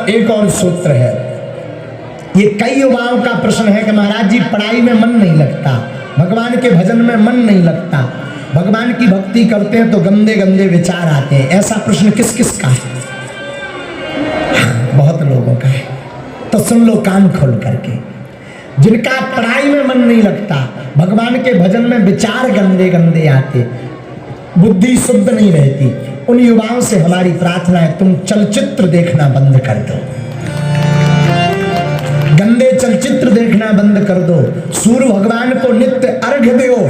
एक और सूत्र है, ये कई युवाओं का प्रश्न है कि महाराज जी पढ़ाई में मन नहीं लगता, भगवान के भजन में मन नहीं लगता, भगवान की भक्ति करते हैं तो गंदे गंदे विचार आते हैं। ऐसा प्रश्न किस किस का है? हाँ, बहुत लोगों का है। तो सुन लो कान खोल करके, जिनका पढ़ाई में मन नहीं लगता, भगवान के भजन में विचार गंदे गंदे आते, बुद्धि शुद्ध नहीं रहती, उन युवाओं से हमारी प्रार्थना है तुम चलचित्र देखना बंद कर दो, गंदे चलचित्र देखना बंद कर दो, सूर्य भगवान को नित्य अर्घ्य दो,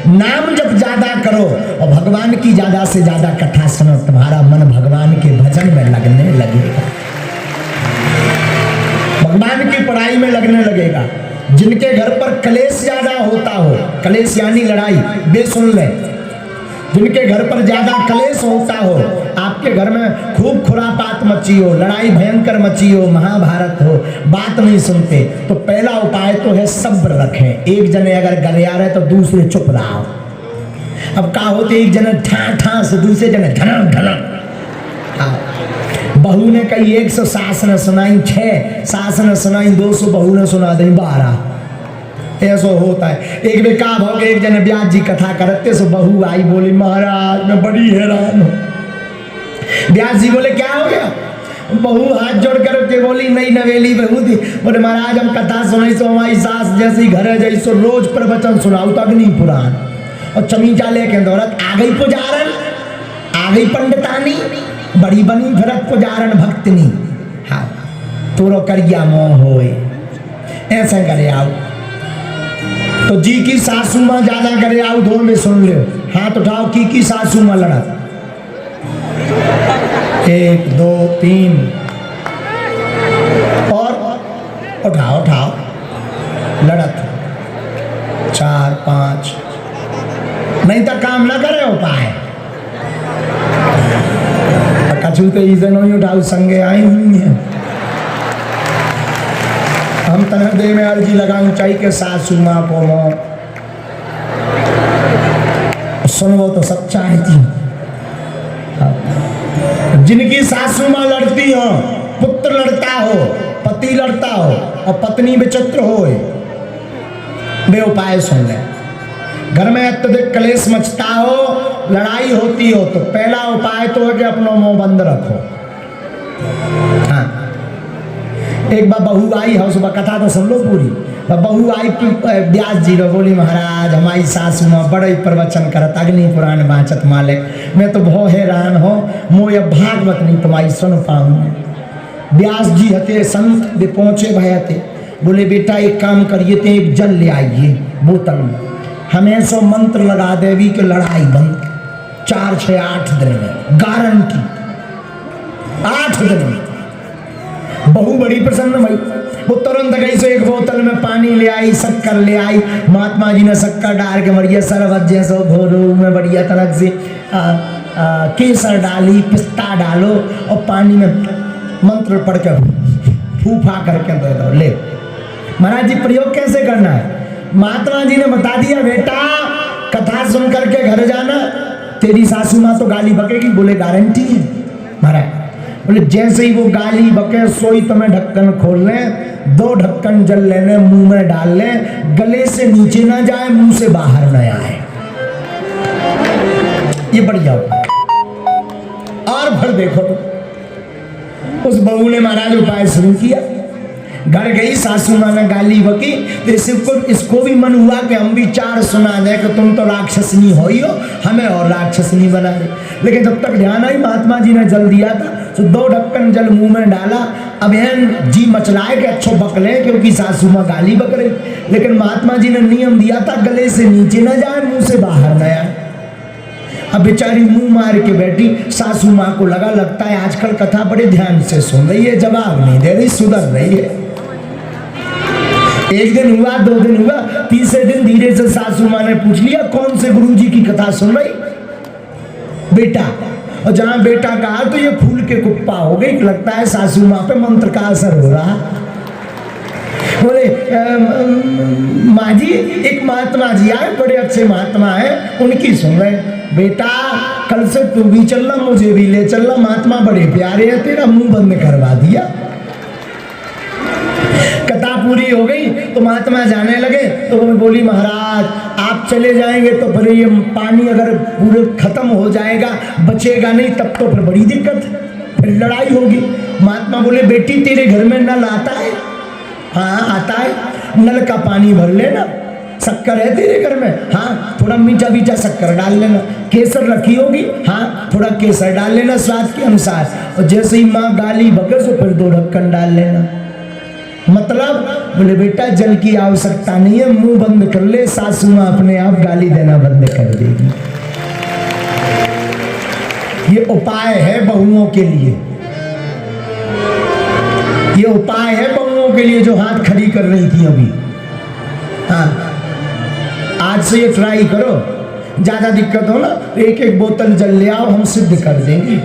नाम जप ज्यादा करो और भगवान की ज्यादा से ज्यादा कथा सुनो, तुम्हारा मन भगवान के भजन में लगने लगेगा, भगवान की पढ़ाई में लगने लगेगा। जिनके घर पर कलेश ज्यादा होता हो, कलेश यानी लड़ाई, बे सुन ले, जिनके घर पर ज्यादा कलेश होता हो, आपके घर में खूब खुरापात मची हो, लड़ाई भयंकर मची हो, महाभारत हो, बात नहीं सुनते, तो पहला उपाय तो है सब्र रखें। एक जने अगर गरिया रहे तो दूसरे चुप रहो। अब का होते एक जने ठा ठा से दूसरे जने धनक धनक। बहू ने कही 100 सास ने सुनाई 6, सास ने सुनाई 200, बहू ने सुना दी 12। ऐसा होता है। एक बेका भाव के एक जने ब्याज जी कथा करते सो बहू आई, बोली महाराज मैं बड़ी हैरान हूँ। ब्याज जी बोले क्या हो गया? बहू हाथ जोड़ कर के बोली नई नवेली बहू थी, बोले महाराज हम कथा सुनाई सो हमारी सास जैसी घर है जैसो रोज प्रवचन सुनाऊ तो अग्नि पुराण, और चमीचा लेके दौड़त आ गई पुजारन, आ गई पंडितानी, बड़ी बनी फिरत पुजारन भक्तनी। हाँ तोरो करिया मोह होए, ऐसा करे आओ। तो जी की सासू माँ ज्यादा करे आओ, दो में सुन लो, हाथ उठाओ की सासू माँ लड़त, 1 2 3 और उठाओ उठाओ लड़त 4 5, नहीं तो काम ना करे उपाय। कछु तो इसे नहीं उठाओ संगे आई हुई है। हम तनह दे में अर्जी लगाऊं चाहिए के सासू माँ को मो सुनवो तो सच्चा है थी। जिनकी सासू माँ लड़ती हो, पुत्र लड़ता हो, पति लड़ता हो और पत्नी विचित्र हो, वे उपाय सुन ले। घर में अत्यधिक क्लेश मचता हो, लड़ाई होती हो, तो पहला उपाय तो है कि अपना मुंह बंद रखो। हाँ एक बार बहू आई है, सुबह कथा तो सुन लो पूरी। बहू आई ब्यास जी रो, बोली महाराज हमारी सासू माँ बड़े प्रवचन करत, अग्नि पुराण बाँचत मालिक, मैं तो बहुत हैरान हो, मोय भागवत नहीं तुम्हारी सुन पाऊँ। ब्यास जी हते संत वे पहुँचे भय थे, बोले बेटा एक काम करिए थे, एक जल ले आइए बोतल में, हमें सो मंत्र लगा देवी कि लड़ाई बंद 4 6 8 दिन में, गारंटी 8 दिन में। बहू बड़ी प्रसन्न भाई, वो तुरंत गई सो एक बोतल में पानी ले आई, शक्कर ले आई, महात्मा जी ने शक्कर डाल के बढ़िया शरबत जैसो घोरो में बढ़िया तरह से केसर डाली, पिस्ता डालो और पानी में मंत्र पढ़ के फूफा करके दे दो। ले महाराज जी प्रयोग कैसे करना है? महात्मा जी ने बता दिया, बेटा कथा सुन करके घर जाना, तेरी सासू माँ तो गाली बकेगी। बोले गारंटी है महाराज? बोले जैसे ही वो गाली बके सोई तुम्हें ढक्कन खोल ले, 2 ढक्कन जल लेने, मुंह में डाल ले, गले से नीचे ना जाए, मुंह से बाहर न आए, ये बढ़िया होगा। और फिर देखो तो उस बहू ने महाराज उपाय शुरू किया, घर गई, सासू माँ ने गाली बकी, तो इसको भी मन हुआ कि हम भी 4 सुना दे कि तुम तो राक्षसनी हो ही हो, हमें और राक्षसनी बना दे। लेकिन जब तक ध्यान आई, महात्मा जी ने जल दिया था, तो 2 ढक्कन जल मुंह में डाला। अब एहन जी मचलाए कि अच्छो बकले, क्योंकि सासू माँ गाली बक रही, लेकिन महात्मा जी ने नियम दिया था गले से नीचे न जाए, मुंह से बाहर न आए। अब बेचारी मुंह मार के बैठी, सासू माँ को लगता है आजकल कथा बड़े ध्यान से सुन रही है, जवाब नहीं दे रही, सुधर रही है। 1 दिन हुआ, 2 दिन हुआ, 3 दिन धीरे से सासू माँ ने पूछ लिया कौन से गुरुजी की कथा सुन रही? बेटा। और जहां बेटा कहा तो ये फूल के कुप्पा हो गई, लगता है सासू माँ पे मंत्र का असर हो रहा। बोले माँ जी, एक महात्मा जी आए, बड़े अच्छे महात्मा हैं, उनकी सुन रहे। बेटा कल से तू भी चलना, मुझे भी ले चलना, महात्मा बड़े प्यारे हैं, तेरा मुंह बंद करवा दिया। कथा पूरी हो गई तो महात्मा जाने लगे, तो वो बोली महाराज आप चले जाएंगे तो फिर ये पानी अगर पूरे खत्म हो जाएगा, बचेगा नहीं, तब तो फिर बड़ी दिक्कत, फिर लड़ाई होगी। महात्मा बोले बेटी तेरे घर में नल आता है? हाँ आता है, नल का पानी भर लेना। शक्कर है तेरे घर में? हाँ थोड़ा मीठा मीठा शक्कर डाल लेना। केसर रखी होगी? हाँ थोड़ा केसर डाल लेना स्वाद के अनुसार। और जैसे ही माँ गाली बके तो फिर 2 ढक्कन डाल लेना। मतलब बोले बेटा जल की आवश्यकता नहीं है, मुंह बंद कर ले, सासू माँ अपने आप गाली देना बंद कर देगी। ये उपाय है बहुओं के लिए, ये उपाय है बहुओं के लिए जो हाथ खड़ी कर रही थी अभी। हाँ आज से ये ट्राई करो, ज्यादा दिक्कत हो ना तो 1-1 बोतल जल ले आओ, हम सिद्ध कर देंगे,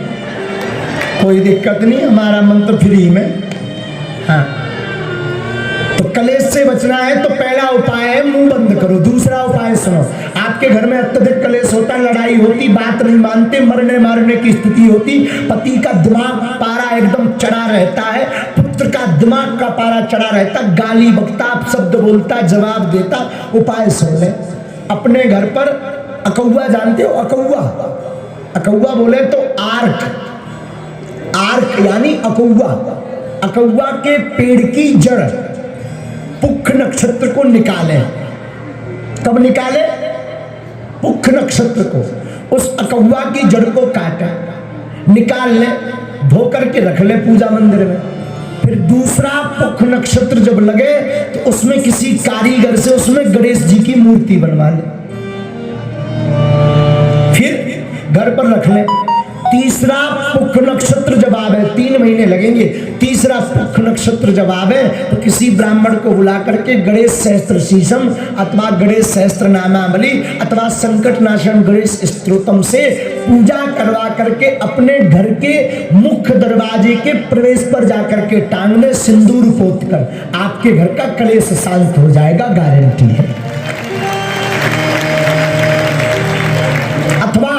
कोई दिक्कत नहीं, हमारा मंत्र फ्री में। हाँ तो कलेश से बचना है तो पहला उपाय है मुंह बंद करो। दूसरा उपाय सुनो, आपके घर में अत्यधिक कलेश होता, लड़ाई होती, बात नहीं मानते, मरने मारने की स्थिति होती, पति का दिमाग पारा एकदम चढ़ा रहता है, पुत्र का दिमाग का पारा चढ़ा रहता, गाली बकता, शब्द बोलता, जवाब देता। उपाय सुन ले। अपने घर पर अकौआ जानते हो? अकौआ, अकौआ बोले तो आर्क, आर्क यानी अकौआ। अकौआ के पेड़ की जड़ पुख नक्षत्र को निकाले। कब निकाले? पुख नक्षत्र को। उस अकौआ की जड़ को काटे, निकाल ले, धो करके रख ले पूजा मंदिर में। फिर दूसरा पुख नक्षत्र जब लगे तो उसमें किसी कारीगर से उसमें गणेश जी की मूर्ति बनवा ले, फिर घर पर रख ले। तीसरा पुख नक्षत्र जब आवे, 3 महीने लगेंगे, तीसरा पुख नक्षत्र जब आवे तो किसी ब्राह्मण को बुला करके गणेश सहस्त्र शीशम अथवा गणेश सहस्त्र नामावली अथवा संकट नाशन गणेश स्तोत्रम से पूजा करवा करके अपने घर के मुख्य दरवाजे के प्रवेश पर जाकर के टांगने, सिंदूर पोत कर आपके घर का कलेश शांत हो जाएगा, गारंटी है। अथवा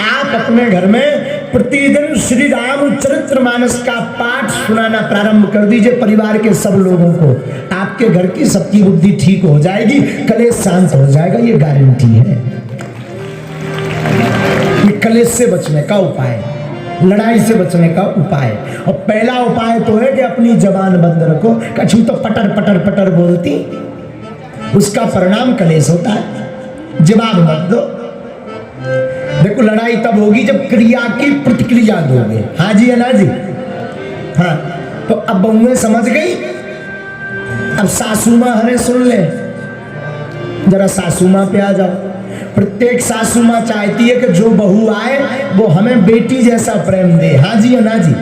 आप अपने घर में प्रतिदिन श्री रामचरितमानस का पाठ सुनाना प्रारंभ कर दीजिए परिवार के सब लोगों को, आपके घर की सबकी बुद्धि ठीक हो जाएगी, कलेश शांत हो जाएगा, ये गारंटी है। ये कलेश से बचने का उपाय, लड़ाई से बचने का उपाय। और पहला उपाय तो है कि अपनी जबान बंद रखो। कछु तो पटर पटर पटर बोलती, उसका परिणाम कलेश होता है। जवाब मत दो। देखो लड़ाई तब होगी जब क्रिया की प्रतिक्रिया दोगे। हाँ जी है ना जी? हाँ तो अब बहुएं समझ गई। अब सासू माँ हमें सुन ले, जरा सासू माँ पे आ जाओ। प्रत्येक सासू माँ चाहती है कि जो बहू आए वो हमें बेटी जैसा प्रेम दे। हाँ जी है ना जी?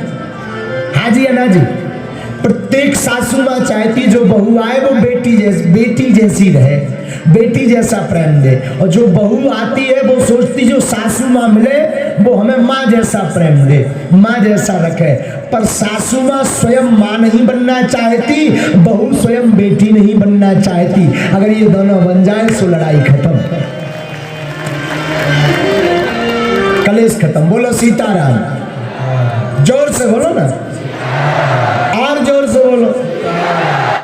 हाँ जी है ना जी? प्रत्येक सासू माँ चाहती जो बहू आए वो बेटी जैसी रहे, बेटी जैसा प्रेम दे। और जो बहू आती है वो सोचती जो सासू माँ मिले वो हमें माँ जैसा प्रेम दे, माँ जैसा रखे। पर सासू माँ स्वयं माँ नहीं बनना चाहती, बहू स्वयं बेटी नहीं बनना चाहती। अगर ये दोनों बन जाए तो लड़ाई खत्म, कलेश खत्म। बोलो सीताराम, जोर से बोलो ना, और जोर से बोलो।